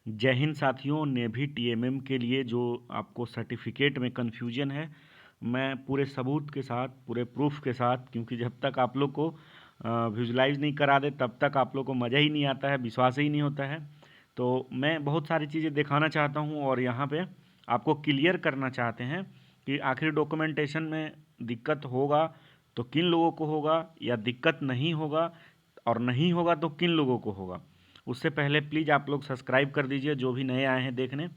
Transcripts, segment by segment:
जय हिंद साथियों। नेवी टीएमएम के लिए जो आपको सर्टिफिकेट में कन्फ्यूजन है, मैं पूरे सबूत के साथ, पूरे प्रूफ के साथ, क्योंकि जब तक आप लोग को विजुलाइज नहीं करा दे तब तक आप लोग को मज़ा ही नहीं आता है, विश्वास ही नहीं होता है। तो मैं बहुत सारी चीज़ें दिखाना चाहता हूँ और यहाँ पे आपको क्लियर करना चाहते हैं कि आखिर डॉक्यूमेंटेशन में दिक्कत होगा तो किन लोगों को होगा, या दिक्कत नहीं होगा और नहीं होगा तो किन लोगों को होगा। उससे पहले प्लीज़ आप लोग सब्सक्राइब कर दीजिए जो भी नए आए हैं देखने,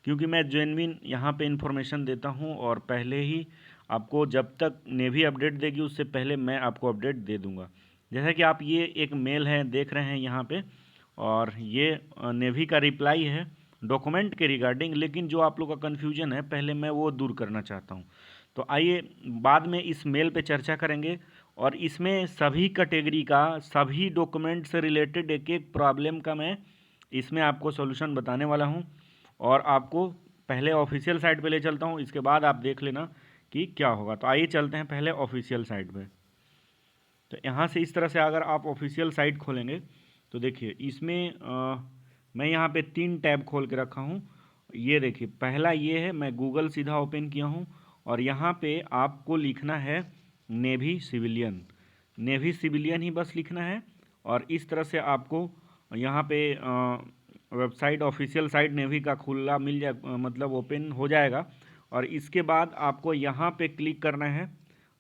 क्योंकि मैं जेन्युइन यहाँ पे इन्फॉर्मेशन देता हूँ और पहले ही आपको, जब तक नेवी अपडेट देगी उससे पहले मैं आपको अपडेट दे दूँगा। जैसा कि आप ये एक मेल है देख रहे हैं यहाँ पे, और ये नेवी का रिप्लाई है डॉक्यूमेंट के रिगार्डिंग, लेकिन जो आप लोग का कन्फ्यूजन है पहले मैं वो दूर करना चाहता हूँ। तो आइए बाद में इस मेल पे चर्चा करेंगे, और इसमें सभी कैटेगरी का, सभी डॉक्यूमेंट से रिलेटेड एक एक प्रॉब्लम का मैं इसमें आपको सॉल्यूशन बताने वाला हूँ। और आपको पहले ऑफिशियल साइट पे ले चलता हूँ, इसके बाद आप देख लेना कि क्या होगा। तो आइए चलते हैं पहले ऑफिशियल साइट पे। तो यहाँ से इस तरह से अगर आप ऑफिशियल साइट खोलेंगे तो देखिए इसमें मैं यहाँ पे 3 टैब खोल के रखा हूँ। ये देखिए, पहला ये है, मैं गूगल सीधा ओपन किया हूँ और यहाँ पे आपको लिखना है नेवी सिविलियन। नेवी सिविलियन ही बस लिखना है, और इस तरह से आपको यहाँ पे वेबसाइट, ऑफिशियल साइट नेवी का खुला मिल जाए, मतलब ओपन हो जाएगा। और इसके बाद आपको यहाँ पे क्लिक करना है।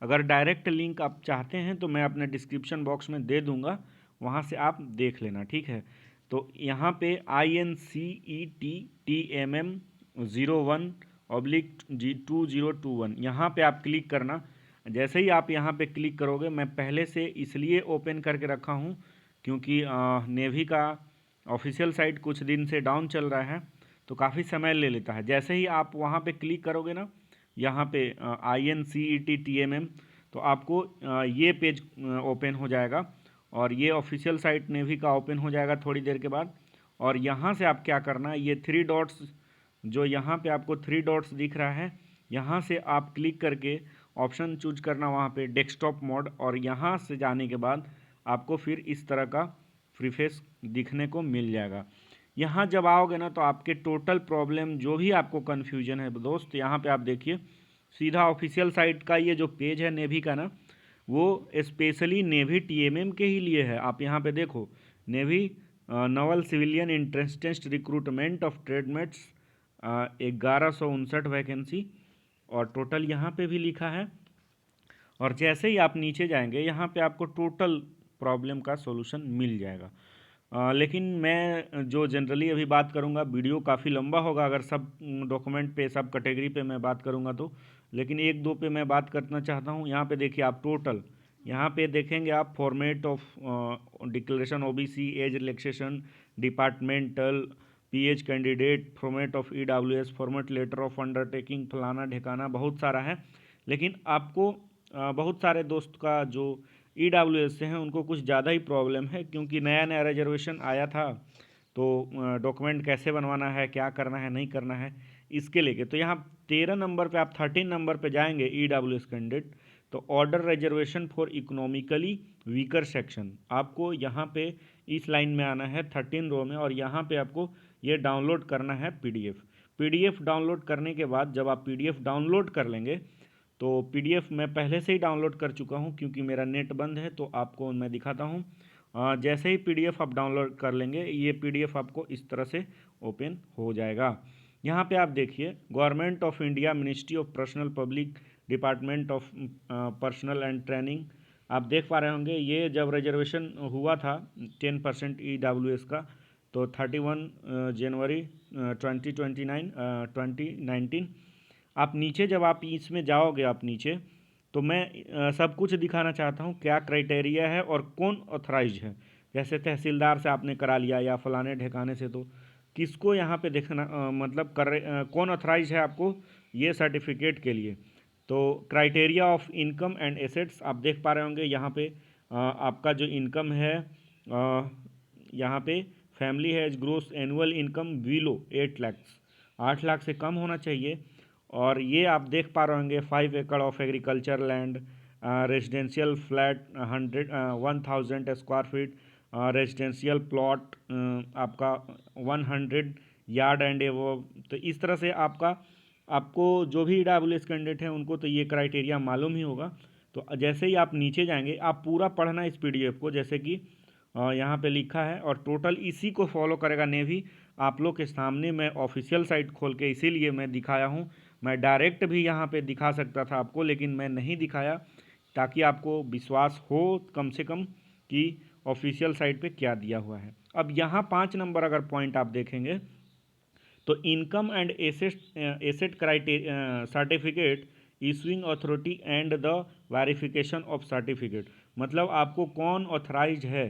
अगर डायरेक्ट लिंक आप चाहते हैं तो मैं अपने डिस्क्रिप्शन बॉक्स में दे दूंगा, वहाँ से आप देख लेना, ठीक है। तो यहाँ पे INCETTMM01/2021 यहाँ पे आप क्लिक करना। जैसे ही आप यहाँ पे क्लिक करोगे, मैं पहले से इसलिए ओपन करके रखा हूँ क्योंकि नेवी का ऑफिशियल साइट कुछ दिन से डाउन चल रहा है तो काफ़ी समय ले लेता है। जैसे ही आप वहाँ पे क्लिक करोगे ना, यहाँ पे INCETTMM, तो आपको ये पेज ओपन हो जाएगा और ये ऑफिशियल साइट नेवी का ओपन हो जाएगा थोड़ी देर के बाद। और यहाँ से आप क्या करना है, ये 3 डॉट्स, जो यहाँ पे आपको 3 डॉट्स दिख रहा है, यहाँ से आप क्लिक करके ऑप्शन चूज करना वहाँ पे डेस्कटॉप मोड, और यहाँ से जाने के बाद आपको फिर इस तरह का प्रीफेस दिखने को मिल जाएगा। यहाँ जब आओगे ना तो आपके टोटल प्रॉब्लम जो भी आपको कन्फ्यूजन है दोस्त, यहाँ पे आप देखिए सीधा ऑफिशियल साइट का ये जो पेज है नेवी का ना, वो स्पेशली नेवी टीएमएम के ही लिए है। आप यहाँ पे देखो, navy naval civilian interested recruitment of tradesmen 1159 vacancy, और टोटल यहाँ पे भी लिखा है। और जैसे ही आप नीचे जाएंगे यहाँ पे आपको टोटल प्रॉब्लम का सॉल्यूशन मिल जाएगा। लेकिन मैं जो जनरली अभी बात करूँगा, वीडियो काफ़ी लंबा होगा अगर सब डॉक्यूमेंट पे, सब कैटेगरी पे मैं बात करूँगा तो, लेकिन एक दो पे मैं बात करना चाहता हूँ। यहाँ पे देखिए आप टोटल, यहाँ पे देखेंगे आप format of declaration OBC, age relaxation, departmental, PH candidate, format of EWS, format letter of undertaking, फलाना ढेकाना, बहुत सारा है। लेकिन आपको बहुत सारे दोस्त का जो ईडब्ल्यूएस से हैं उनको कुछ ज़्यादा ही प्रॉब्लम है, क्योंकि नया नया रिजर्वेशन आया था तो डॉक्यूमेंट कैसे बनवाना है, क्या करना है, नहीं करना है, इसके लेके। तो यहाँ 13 नंबर पे, आप 13 नंबर पे जाएंगे ईडब्ल्यूएस कैंडिडेट, तो order reservation for economically weaker section, आपको यहाँ पे इस लाइन में आना है 13 रो में, और यहाँ पे आपको ये डाउनलोड करना है पीडीएफ। पीडीएफ डाउनलोड करने के बाद जब आप पीडीएफ डाउनलोड कर लेंगे, तो पीडीएफ मैं पहले से ही डाउनलोड कर चुका हूँ क्योंकि मेरा नेट बंद है, तो आपको मैं दिखाता हूँ। जैसे ही पीडीएफ आप डाउनलोड कर लेंगे, ये पीडीएफ आपको इस तरह से ओपन हो जाएगा। यहाँ पे आप देखिए, government of India, ministry of personnel public, department of personal and training, आप देख पा रहे होंगे ये जब रिजर्वेशन हुआ था 10% ईडब्ल्यूएस का, तो 31 जनवरी 2019। आप नीचे जब आप इसमें जाओगे, आप नीचे, तो मैं सब कुछ दिखाना चाहता हूँ क्या क्राइटेरिया है और कौन ऑथराइज है। जैसे तहसीलदार से आपने करा लिया या फलाने ठिकाने से, तो किसको यहाँ पे देखना, मतलब कौन ऑथराइज है आपको ये सर्टिफिकेट के लिए। तो criteria of income and assets आप देख पा रहे होंगे यहाँ पे, आपका जो इनकम है, यहाँ पे family has gross annual income below 8 lakh, 8 lakh से कम होना चाहिए। और ये आप देख पा रहे होंगे 5 एकड़ of agriculture land, residential flat 1000 square feet, residential plot आपका 100 यार्ड एंड एबव। तो इस तरह से आपको जो भी EWS कैंडिडेट हैं उनको तो ये क्राइटेरिया मालूम ही होगा। तो जैसे ही आप नीचे जाएंगे आप पूरा पढ़ना इस PDF को, जैसे कि यहाँ पे लिखा है, और टोटल इसी को फॉलो करेगा नेवी। आप लोग के सामने मैं ऑफिशियल साइट खोल के इसीलिए मैं दिखाया हूँ। मैं डायरेक्ट भी यहाँ पे दिखा सकता था आपको, लेकिन मैं नहीं दिखाया, ताकि आपको विश्वास हो कम से कम कि ऑफिशियल साइट पे क्या दिया हुआ है। अब यहाँ 5 नंबर अगर पॉइंट आप देखेंगे तो income and asset criteria certificate issuing authority and the verification of certificate, मतलब आपको कौन ऑथराइज्ड है,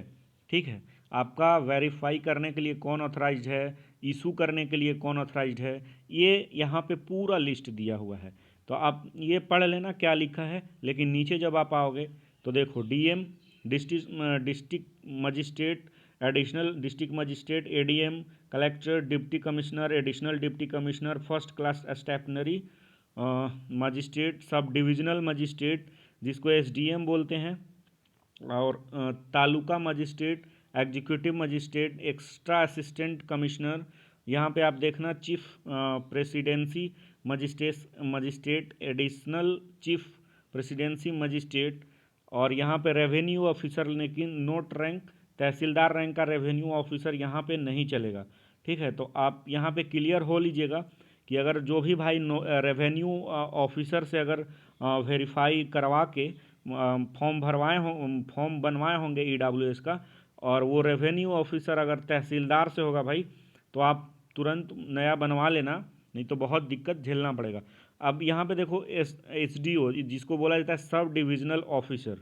ठीक है, आपका वेरीफाई करने के लिए कौन ऑथराइज्ड है, इशू करने के लिए कौन ऑथराइज्ड है, ये यहाँ पे पूरा लिस्ट दिया हुआ है। तो आप ये पढ़ लेना क्या लिखा है। लेकिन नीचे जब आप आओगे तो देखो DM, district magistrate, additional district magistrate, ADM, collector, deputy commissioner, additional deputy commissioner, first class stationary magistrate, sub divisional magistrate जिसको SDM बोलते हैं, और taluka magistrate, executive magistrate, extra assistant commissioner, यहाँ पे आप देखना chief presidency magistrate, additional chief presidency magistrate, और यहाँ पे रेवेन्यू ऑफिसर, लेकिन नोट रैंक, तहसीलदार रैंक का रेवेन्यू ऑफिसर यहाँ पे नहीं चलेगा, ठीक है। तो आप यहाँ पे क्लियर हो लीजिएगा कि अगर जो भी भाई रेवेन्यू ऑफिसर से अगर वेरीफाई करवा के फॉर्म बनवाए होंगे EWS का, और वो रेवेन्यू ऑफिसर अगर तहसीलदार से होगा भाई, तो आप तुरंत नया बनवा लेना, नहीं तो बहुत दिक्कत झेलना पड़ेगा। अब यहाँ पे देखो SDO जिसको बोला जाता है सब डिविजनल ऑफिसर,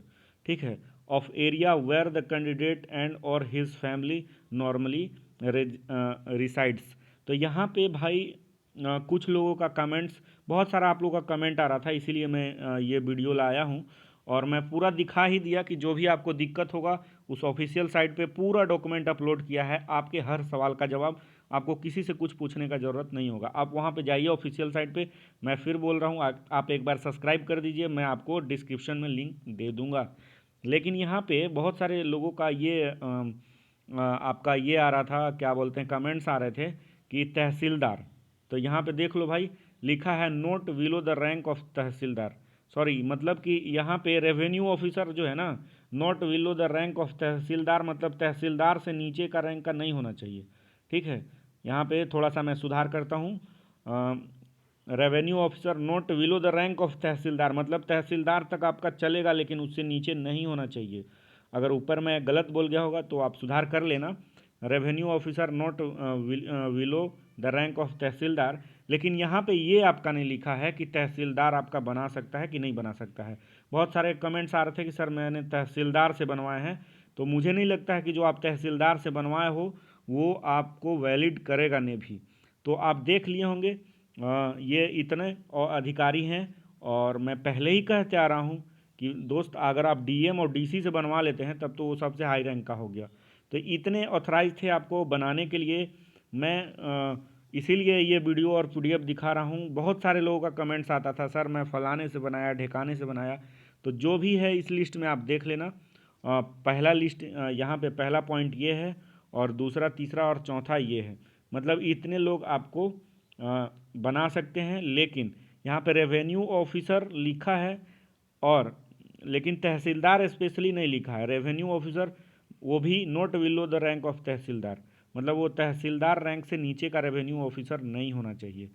ठीक है, of area where the candidate and और हिज फैमिली नॉर्मली रिसाइड्स। तो यहाँ पे भाई कुछ लोगों का कमेंट्स, बहुत सारा आप लोगों का कमेंट आ रहा था, इसीलिए मैं ये वीडियो लाया हूँ, और मैं पूरा दिखा ही दिया कि जो भी आपको दिक्कत होगा उस ऑफिशियल साइट पे पूरा डॉक्यूमेंट अपलोड किया है, आपके हर सवाल का जवाब, आपको किसी से कुछ पूछने का ज़रूरत नहीं होगा। आप वहाँ पे जाइए ऑफिशियल साइट पे, मैं फिर बोल रहा हूँ आप एक बार सब्सक्राइब कर दीजिए, मैं आपको डिस्क्रिप्शन में लिंक दे दूँगा। लेकिन यहाँ पे बहुत सारे लोगों का ये आपका ये आ रहा था, क्या बोलते हैं, कमेंट्स आ रहे थे कि तहसीलदार। तो यहाँ पे देख लो भाई, लिखा है note below the rank of tehsildar, sorry, मतलब कि यहाँ पे रेवेन्यू ऑफिसर जो है ना, not below the rank of tehsildar, मतलब तहसीलदार से नीचे का रैंक का नहीं होना चाहिए, ठीक है। यहाँ पे थोड़ा सा मैं सुधार करता हूँ, revenue officer not below the rank of tehsildar, मतलब तहसीलदार तक आपका चलेगा, लेकिन उससे नीचे नहीं होना चाहिए। अगर ऊपर मैं गलत बोल गया होगा तो आप सुधार कर लेना। Revenue officer not below the rank of tehsildar, लेकिन यहाँ पे ये आपका नहीं लिखा है कि तहसीलदार आपका बना सकता है कि नहीं बना सकता है। बहुत सारे कमेंट्स आ रहे थे कि सर मैंने तहसीलदार से बनवाए हैं, तो मुझे नहीं लगता है कि जो आप तहसीलदार से बनवाए हो वो आपको वैलिड करेगा नेभी। तो आप देख लिए होंगे ये इतने और अधिकारी हैं, और मैं पहले ही कहते आ रहा हूँ कि दोस्त अगर आप DM और DC से बनवा लेते हैं तब तो वो सबसे हाई रैंक का हो गया। तो इतने ऑथराइज थे आपको बनाने के लिए। मैं इसीलिए ये वीडियो और PDF दिखा रहा हूँ। बहुत सारे लोगों का कमेंट्स आता था, सर मैं फ़लाने से बनाया, ढेकाने से बनाया। तो जो भी है इस लिस्ट में आप देख लेना। पहला लिस्ट यहाँ पे पहला पॉइंट ये है, और दूसरा, तीसरा और चौथा ये है, मतलब इतने लोग आपको बना सकते हैं। लेकिन यहाँ पे रेवेन्यू ऑफिसर लिखा है, और लेकिन तहसीलदार स्पेशली नहीं लिखा है। रेवेन्यू ऑफिसर वो भी not below the rank of tehsildar, मतलब वो तहसीलदार रैंक से नीचे का रेवेन्यू ऑफिसर नहीं होना चाहिए।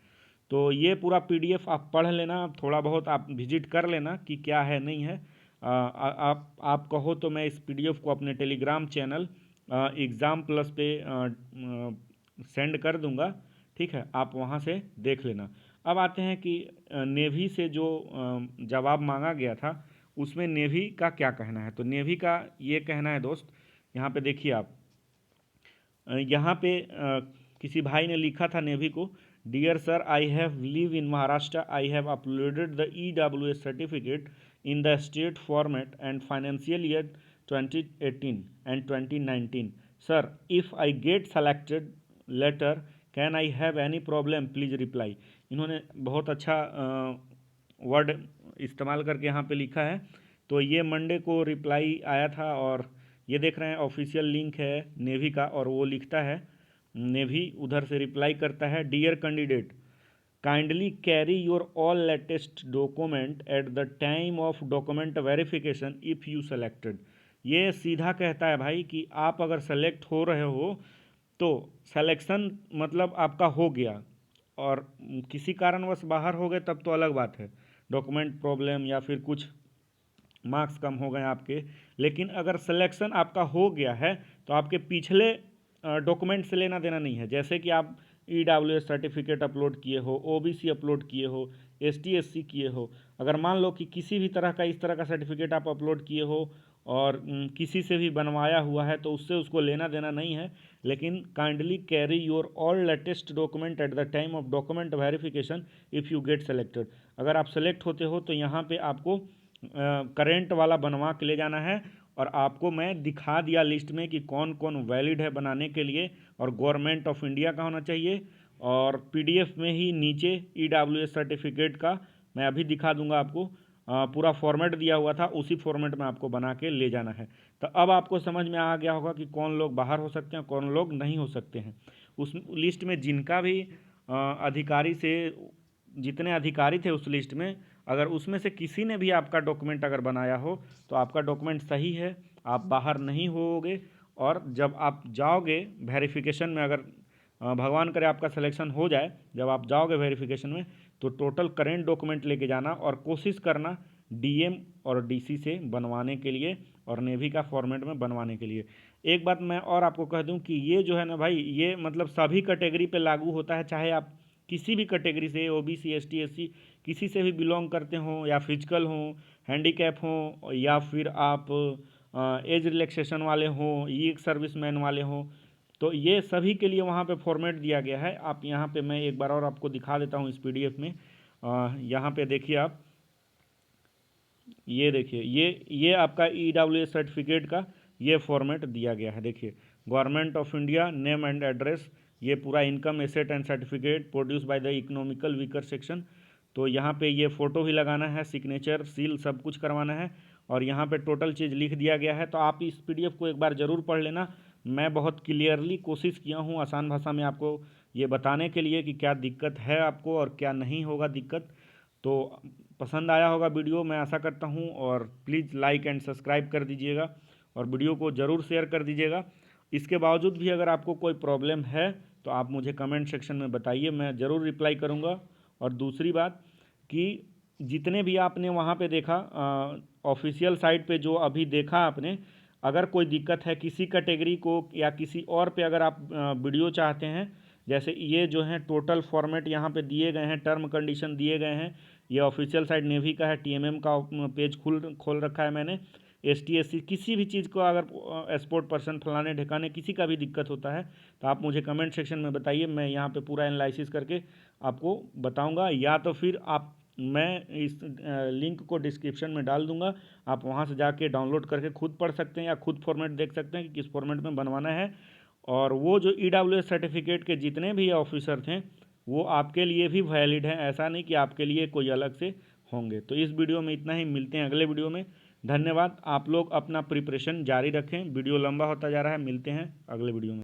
तो ये पूरा PDF आप पढ़ लेना, थोड़ा बहुत आप विजिट कर लेना कि क्या है नहीं है। आप कहो तो मैं इस PDF को अपने टेलीग्राम चैनल एग्ज़ाम प्लस पे सेंड कर दूंगा, ठीक है, आप वहाँ से देख लेना। अब आते हैं कि नेवी से जो जवाब मांगा गया था उसमें नेवी का क्या कहना है। तो नेवी का ये कहना है दोस्त, यहाँ पे देखिए आप, यहाँ पे किसी भाई ने लिखा था नेवी को, dear sir I have live in Maharashtra, I have uploaded the EWS certificate in the state format and financial year 2018 and 2019. Sir, if I get selected later, can I have any problem? Please reply. इन्होंने बहुत अच्छा word इस्तेमाल करके यहाँ पे लिखा है। तो ये मंडे को रिप्लाई आया था, और ये देख रहे हैं ऑफिशियल लिंक है नेवी का, और वो लिखता है नेवी उधर से रिप्लाई करता है, dear candidate kindly carry your all latest document at the time of document verification if you selected. ये सीधा कहता है भाई कि आप अगर सेलेक्ट हो रहे हो तो सिलेक्शन मतलब आपका हो गया और किसी कारणवश बाहर हो गए तब तो अलग बात है, डॉक्यूमेंट प्रॉब्लम या फिर कुछ मार्क्स कम हो गए आपके, लेकिन अगर सिलेक्शन आपका हो गया है तो आपके पिछले डॉक्यूमेंट से लेना देना नहीं है। जैसे कि आप EWS सर्टिफिकेट अपलोड किए हो, OBC अपलोड किए हो, ST SC किए हो, अगर मान लो कि किसी भी तरह का इस तरह का सर्टिफिकेट आप अपलोड किए हो और किसी से भी बनवाया हुआ है तो उससे उसको लेना देना नहीं है। लेकिन kindly carry your all latest document at the time of document verification if you get selected. अगर आप सेलेक्ट होते हो तो यहाँ पे आपको करेंट वाला बनवा के ले जाना है और आपको मैं दिखा दिया लिस्ट में कि कौन कौन वैलिड है बनाने के लिए, और गवर्नमेंट ऑफ इंडिया का होना चाहिए, और PDF में ही नीचे EWS सर्टिफिकेट का मैं अभी दिखा दूंगा आपको, पूरा फॉर्मेट दिया हुआ था, उसी फॉर्मेट में आपको बना के ले जाना है। तो अब आपको समझ में आ गया होगा कि कौन लोग बाहर हो सकते हैं, कौन लोग नहीं हो सकते हैं। उस लिस्ट में जिनका भी अधिकारी से, जितने अधिकारी थे उस लिस्ट में, अगर उसमें से किसी ने भी आपका डॉक्यूमेंट अगर बनाया हो तो आपका डॉक्यूमेंट सही है, आप बाहर नहीं होगे। और जब आप जाओगे वेरिफिकेशन में, अगर भगवान करे आपका सिलेक्शन हो जाए, जब आप जाओगे वेरिफिकेशन में तो टोटल करेंट डॉक्यूमेंट लेके जाना और कोशिश करना DM और DC से बनवाने के लिए और नेवी का फॉर्मेट में बनवाने के लिए। एक बात मैं और आपको कह दूं कि ये जो है ना भाई, ये मतलब सभी कैटेगरी पे लागू होता है, चाहे आप किसी भी कैटेगरी से OBC ST SC किसी से भी बिलोंग करते हों, या फिजिकल हों, हैंडीकैप हों, या फिर आप एज रिलैक्सेशन वाले हों, एक सर्विसमैन वाले हों, तो ये सभी के लिए वहाँ पे फॉर्मेट दिया गया है। आप यहाँ पे मैं एक बार और आपको दिखा देता हूँ इस PDF में। यहाँ पे देखिए आप, ये देखिए, ये आपका EWS सर्टिफिकेट का ये फॉर्मेट दिया गया है। देखिए, government of India, name and address, ये पूरा income asset and certificate produce by the economical weaker section. तो यहाँ पे ये फ़ोटो भी लगाना है, सिग्नेचर सील सब कुछ करवाना है, और यहाँ पे टोटल चीज़ लिख दिया गया है। तो आप इस PDF को एक बार ज़रूर पढ़ लेना। मैं बहुत क्लियरली कोशिश किया हूँ आसान भाषा में आपको ये बताने के लिए कि क्या दिक्कत है आपको और क्या नहीं होगा दिक्कत। तो पसंद आया होगा वीडियो, मैं आशा करता हूँ, और प्लीज़ लाइक एंड सब्सक्राइब कर दीजिएगा और वीडियो को ज़रूर शेयर कर दीजिएगा। इसके बावजूद भी अगर आपको कोई प्रॉब्लम है तो आप मुझे कमेंट सेक्शन में बताइए, मैं ज़रूर रिप्लाई करूँगा। और दूसरी बात कि जितने भी आपने वहाँ पे देखा ऑफिशियल साइट पे, जो अभी देखा आपने, अगर कोई दिक्कत है किसी कैटेगरी को या किसी और पे, अगर आप वीडियो चाहते हैं, जैसे ये जो है टोटल फॉर्मेट यहाँ पे दिए गए हैं, टर्म कंडीशन दिए गए हैं, ये ऑफिशियल साइट नेवी का है, TMM का पेज खोल रखा है मैंने। ST SC किसी भी चीज़ को अगर स्पोर्ट पर्सन फलाने ठिकाने किसी का भी दिक्कत होता है तो आप मुझे कमेंट सेक्शन में बताइए, मैं यहाँ पे पूरा एनालिसिस करके आपको बताऊँगा, या तो फिर आप, मैं इस लिंक को डिस्क्रिप्शन में डाल दूंगा, आप वहाँ से जाके डाउनलोड करके खुद पढ़ सकते हैं या खुद फॉर्मेट देख सकते हैं कि किस फॉर्मेट में बनवाना है। और वो जो EWS सर्टिफिकेट के जितने भी ऑफिसर थे वो आपके लिए भी वैलिड हैं, ऐसा नहीं कि आपके लिए कोई अलग से होंगे। तो इस वीडियो में इतना ही, मिलते हैं अगले वीडियो में। धन्यवाद। आप लोग अपना प्रिपरेशन जारी रखें, वीडियो लंबा होता जा रहा है, मिलते हैं अगले वीडियो में।